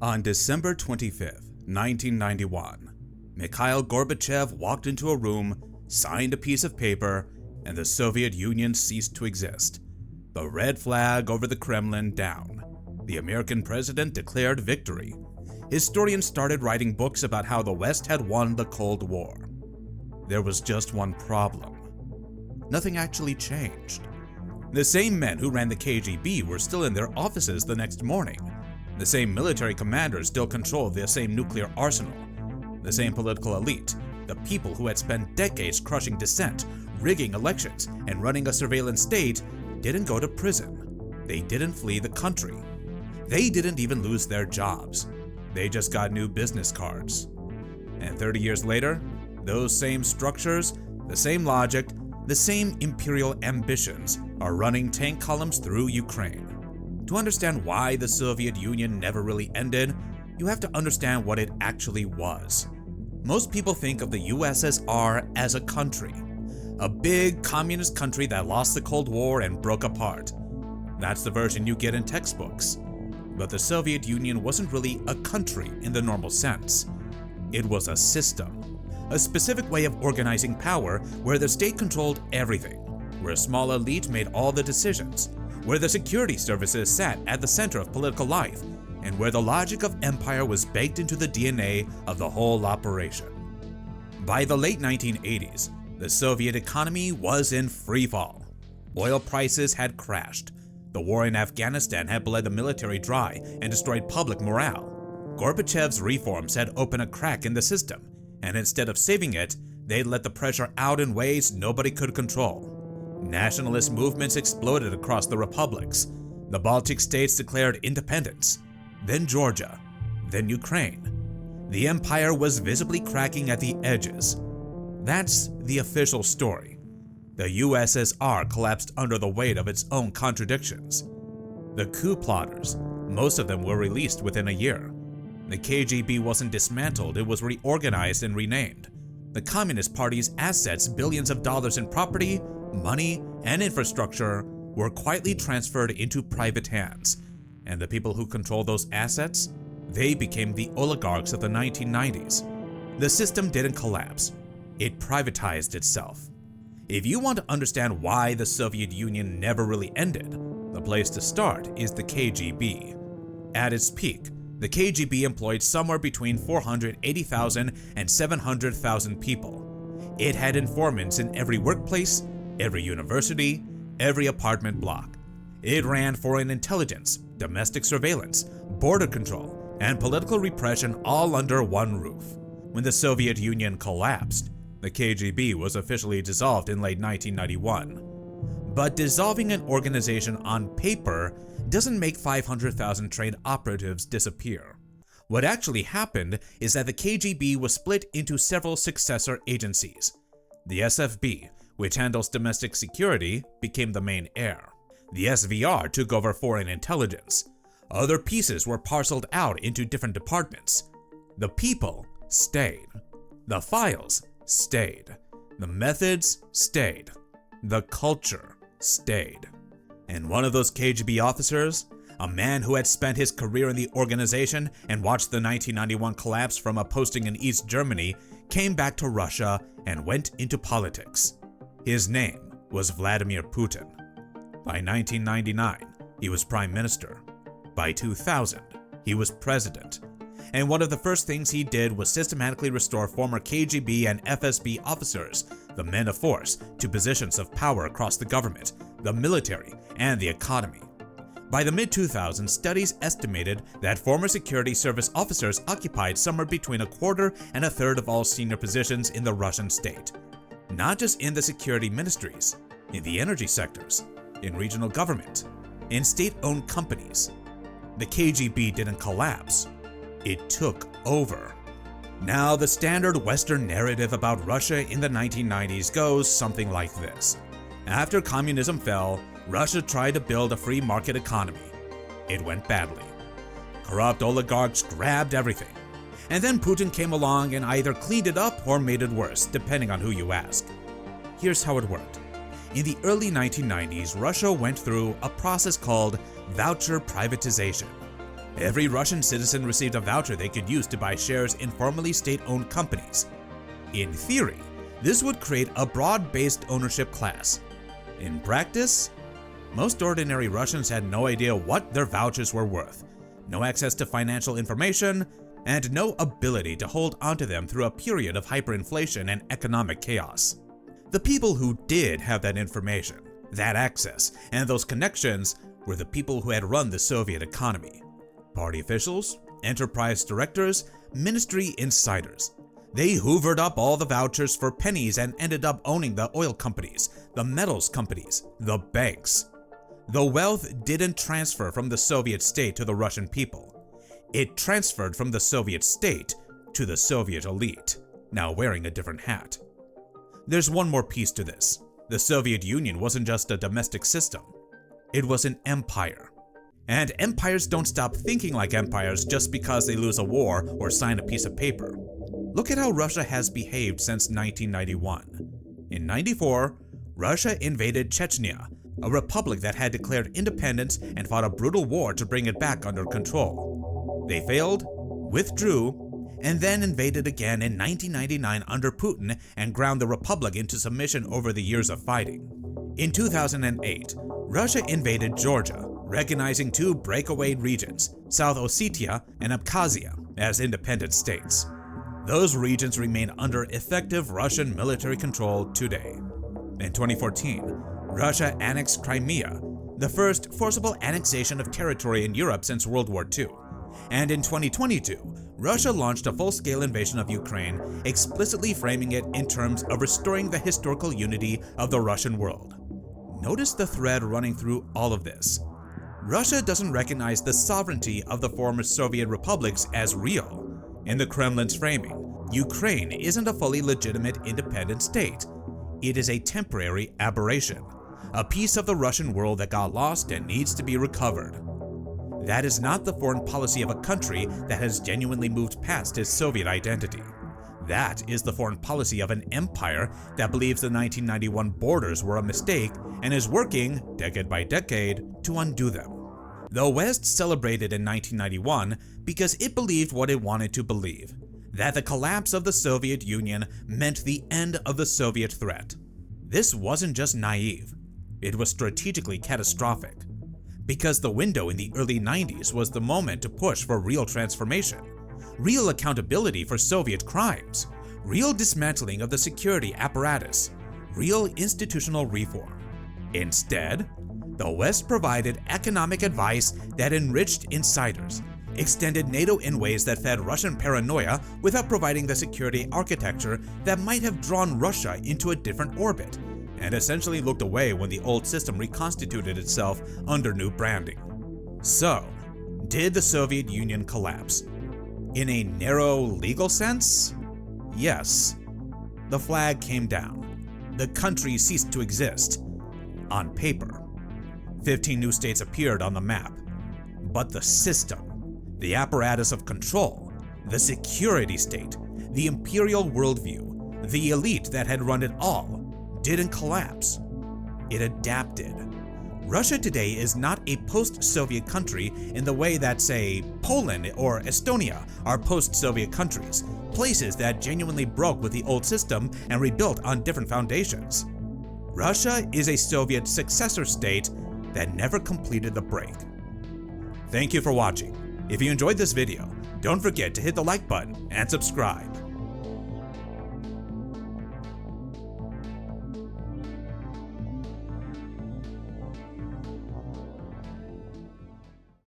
On December 25, 1991, Mikhail Gorbachev walked into a room, signed a piece of paper, and the Soviet Union ceased to exist. The red flag over the Kremlin down. The American president declared victory. Historians started writing books about how the West had won the Cold War. There was just one problem. Nothing actually changed. The same men who ran the KGB were still in their offices the next morning. The same military commanders still controlled the same nuclear arsenal. The same political elite, the people who had spent decades crushing dissent, rigging elections, and running a surveillance state, didn't go to prison. They didn't flee the country. They didn't even lose their jobs. They just got new business cards. And 30 years later, those same structures, the same logic, the same imperial ambitions are running tank columns through Ukraine. To understand why the Soviet Union never really ended, you have to understand what it actually was. Most people think of the USSR as a country, a big communist country that lost the Cold War and broke apart. That's the version you get in textbooks. But the Soviet Union wasn't really a country in the normal sense. It was a system, a specific way of organizing power where the state controlled everything, where a small elite made all the decisions, where the security services sat at the center of political life, and where the logic of empire was baked into the DNA of the whole operation. By the late 1980s, the Soviet economy was in freefall. Oil prices had crashed. The war in Afghanistan had bled the military dry and destroyed public morale. Gorbachev's reforms had opened a crack in the system, and instead of saving it, they let the pressure out in ways nobody could control. Nationalist movements exploded across the republics. The Baltic states declared independence, then Georgia, then Ukraine. The empire was visibly cracking at the edges. That's the official story. The USSR collapsed under the weight of its own contradictions. The coup plotters, most of them were released within a year. The KGB wasn't dismantled, it was reorganized and renamed. The Communist Party's assets, billions of dollars in property, money, and infrastructure, were quietly transferred into private hands. And the people who control those assets? They became the oligarchs of the 1990s. The system didn't collapse. It privatized itself. If you want to understand why the Soviet Union never really ended, the place to start is the KGB. At its peak, the KGB employed somewhere between 480,000 and 700,000 people. It had informants in every workplace, every university, every apartment block. It ran foreign intelligence, domestic surveillance, border control, and political repression all under one roof. When the Soviet Union collapsed, the KGB was officially dissolved in late 1991. But dissolving an organization on paper doesn't make 500,000 trained operatives disappear. What actually happened is that the KGB was split into several successor agencies. The SFB, which handles domestic security, became the main heir. The SVR took over foreign intelligence. Other pieces were parceled out into different departments. The people stayed. The files stayed. The methods stayed. The culture stayed. And one of those KGB officers, a man who had spent his career in the organization and watched the 1991 collapse from a posting in East Germany, came back to Russia and went into politics. His name was Vladimir Putin. By 1999, he was prime minister. By 2000, he was president. And one of the first things he did was systematically restore former KGB and FSB officers, the men of force, to positions of power across the government, the military, and the economy. By the mid-2000s, studies estimated that former security service officers occupied somewhere between a quarter and a third of all senior positions in the Russian state. Not just in the security ministries, in the energy sectors, in regional government, in state-owned companies. The KGB didn't collapse. It took over. Now, the standard Western narrative about Russia in the 1990s goes something like this. After communism fell, Russia tried to build a free market economy. It went badly. Corrupt oligarchs grabbed everything. And then Putin came along and either cleaned it up or made it worse, depending on who you ask. Here's how it worked. In the early 1990s, Russia went through a process called voucher privatization. Every Russian citizen received a voucher they could use to buy shares in formerly state-owned companies. In theory, this would create a broad-based ownership class. In practice, most ordinary Russians had no idea what their vouchers were worth, no access to financial information, and no ability to hold onto them through a period of hyperinflation and economic chaos. The people who did have that information, that access, and those connections were the people who had run the Soviet economy. Party officials, enterprise directors, ministry insiders. They hoovered up all the vouchers for pennies and ended up owning the oil companies, the metals companies, the banks. The wealth didn't transfer from the Soviet state to the Russian people. It transferred from the Soviet state to the Soviet elite, now wearing a different hat. There's one more piece to this. The Soviet Union wasn't just a domestic system. It was an empire. And empires don't stop thinking like empires just because they lose a war or sign a piece of paper. Look at how Russia has behaved since 1991. In 1994, Russia invaded Chechnya, a republic that had declared independence and fought a brutal war to bring it back under control. They failed, withdrew, and then invaded again in 1999 under Putin and ground the republic into submission over the years of fighting. In 2008, Russia invaded Georgia, recognizing two breakaway regions, South Ossetia and Abkhazia, as independent states. Those regions remain under effective Russian military control today. In 2014, Russia annexed Crimea, the first forcible annexation of territory in Europe since World War II. And in 2022, Russia launched a full-scale invasion of Ukraine, explicitly framing it in terms of restoring the historical unity of the Russian world. Notice the thread running through all of this. Russia doesn't recognize the sovereignty of the former Soviet republics as real. In the Kremlin's framing, Ukraine isn't a fully legitimate independent state. It is a temporary aberration, a piece of the Russian world that got lost and needs to be recovered. That is not the foreign policy of a country that has genuinely moved past its Soviet identity. That is the foreign policy of an empire that believes the 1991 borders were a mistake and is working, decade by decade, to undo them. The West celebrated in 1991 because it believed what it wanted to believe, that the collapse of the Soviet Union meant the end of the Soviet threat. This wasn't just naive, it was strategically catastrophic. Because the window in the early 90s was the moment to push for real transformation, real accountability for Soviet crimes, real dismantling of the security apparatus, real institutional reform. Instead, the West provided economic advice that enriched insiders, extended NATO in ways that fed Russian paranoia without providing the security architecture that might have drawn Russia into a different orbit, and essentially looked away when the old system reconstituted itself under new branding. So, did the Soviet Union collapse? In a narrow legal sense? Yes. The flag came down. The country ceased to exist. On paper. 15 new states appeared on the map. But the system, the apparatus of control, the security state, the imperial worldview, the elite that had run it all, didn't collapse. It adapted. Russia today is not a post-Soviet country in the way that, say, Poland or Estonia are post-Soviet countries, places that genuinely broke with the old system and rebuilt on different foundations. Russia is a Soviet successor state that never completed the break. Thank you for watching. If you enjoyed this video, don't forget to hit the like button and subscribe.